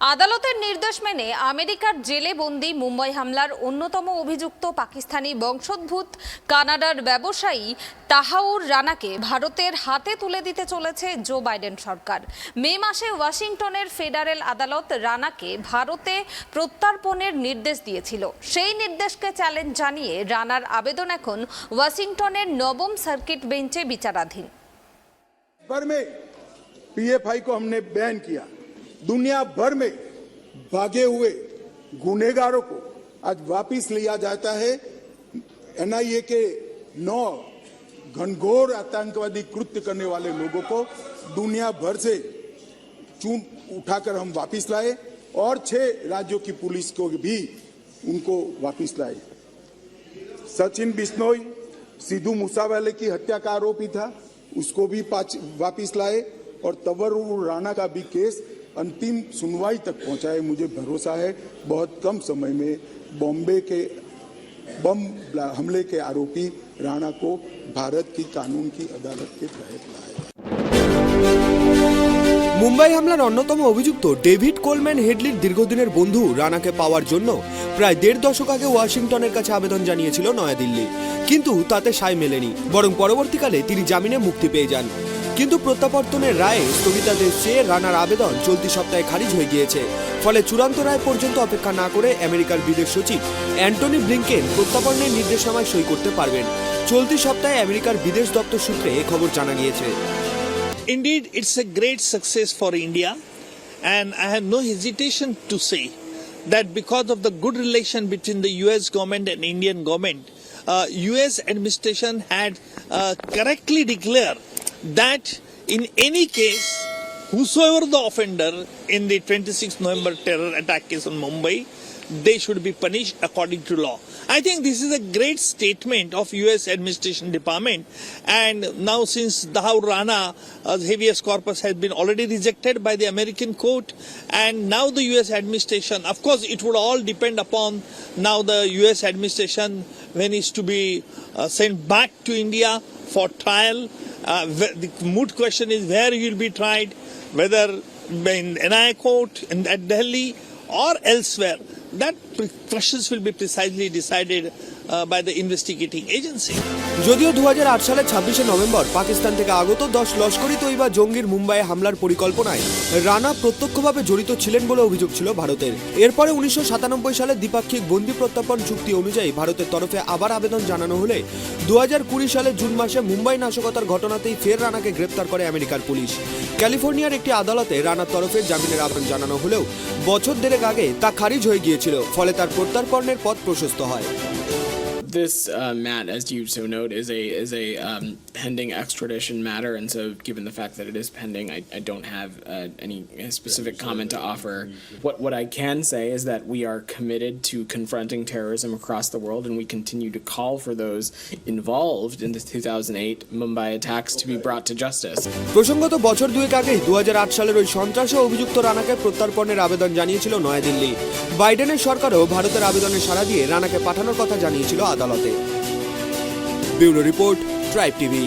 আদালতের নির্দেশ মেনে আমেরিকার জেলে বন্দী মুম্বাই হামলার অন্যতম অভিযুক্ত পাকিস্তানি বংশোদ্ভূত কানাডার ব্যবসায়ী তাহাউর রানাকে ভারতের হাতে তুলে দিতে চলেছে জো বাইডেন সরকার। মে মাসে ওয়াশিংটনের ফেডারেল আদালত রানাকে ভারতে প্রত্যর্পণের নির্দেশ দিয়েছিল। সেই নির্দেশকে চ্যালেঞ্জ জানিয়ে রানার আবেদন এখন ওয়াশিংটনের নবম সার্কিট বেঞ্চে বিচারাধীন। पीएफआई को हमने बैन किया। दुनिया भर में भागे हुए गुनहगारों को आज वापस लिया जाता है। एनआईए के 9 घनघोर आतंकवादी कृत्य करने वाले लोगों को दुनिया भर से चून उठाकर हम वापस लाए और 6 राज्यों की पुलिस को भी उनको वापस लाए। सचिन बिश्नोई सिद्धू मूसावाले की हत्या का आरोपी था, उसको भी वापस लाए और तवरुर राणा का भी केस अंतिम सुनवाई तक पहुंचाए। मुझे भरोसा है बहुत कम समय में बॉम्बे के बम हमले के आरोपी राणा को भारत की कानून की अदालत के तहत लाए। মুম্বাই হামলার অন্যতম অভিযুক্ত ডেভিড কোলম্যান হেডলির দীর্ঘদিনের বন্ধু রানাকে পাওয়ার জন্য প্রায় 1.5 দশক আগে ওয়াশিংটনের কাছে আবেদন জানিয়েছিল নয়াদিল্লি, কিন্তু তাতে সায় মেলেনি। বরং পরবর্তীকালে তিনি জামিনে মুক্তি পেয়ে যান। কিন্তু প্রত্যাবর্তনের রায়ে স্থগিতাদেশ চেয়ে রানার আবেদন চলতি সপ্তাহে খারিজ হয়ে গিয়েছে। ফলে চূড়ান্ত রায় পর্যন্ত অপেক্ষা না করে আমেরিকার বিদেশ সচিব অ্যান্টনি ব্লিংকেন প্রত্যাবর্তনের নির্দেশনামায় সই করতে পারবেন। চলতি সপ্তাহে আমেরিকার বিদেশ দপ্তর সূত্রে এই খবর জানা গিয়েছে। Indeed, it's a great success for India, and I have no hesitation to say that because of the good relation between the US government and Indian government, US administration had correctly declared that in any case, whosoever the offender in the 26 November terror attack case in Mumbai, they should be punished according to law. I think this is a great statement of US administration department, and now since Tahaur Rana's habeas corpus has been already rejected by the American court, and now the US administration, of course it would all depend upon now the US administration when it's to be sent back to India for trial. The moot question is where he will be tried, whether in NI court at Delhi or elsewhere. That questions will be precisely decided by the investigating agency. যদিও 2008 সালের 26শে November Pakistan থেকে আগত 10 লস্করি তৈবা জঙ্গির মুম্বাইয়ে হামলার পরিকল্পনায় রানা প্রত্যক্ষভাবে জড়িত ছিলেন বলে অভিযোগ ছিল ভারতের। এরপরে 1997 সালে দ্বিপাক্ষিক বন্দি প্রত্যর্পণ চুক্তি অনুযায়ী ভারতের তরফে আবার আবেদন জানানো হলে 2020 সালের জুন মাসে মুম্বাই নাশকতার ঘটনাতেই ফের রানাকে গ্রেপ্তার করে আমেরিকার পুলিশ। ক্যালিফোর্নিয়ার একটি আদালতে রানার তরফে জামিনের আবেদন জানানো হলেও বছর দেড়েক আগে তা খারিজ হয়ে গিয়েছিল, ফলে তার প্রত্যর্পণের পথ প্রশস্ত হয়। This, Matt, as you so note, is a pending extradition matter, and so given the fact that it is pending, I don't have any specific comment to offer. What I can say is that we are committed to confronting terrorism across the world, and we continue to call for those involved in the 2008 Mumbai attacks to be brought to justice. প্রসঙ্গত বছর দুয়েক আগেই 2008 সালের ওই সন্ত্রাসে অভিযুক্ত রানাকে প্রত্যর্পণের আবেদন জানিয়েছিল নয়াদিল্লি। বাইডেনের সরকারও ভারতের আবেদনে সাড়া দিয়ে রানাকে পাঠানোর কথা জানিয়েছিল আদালতে। Bureau report, tribe TV.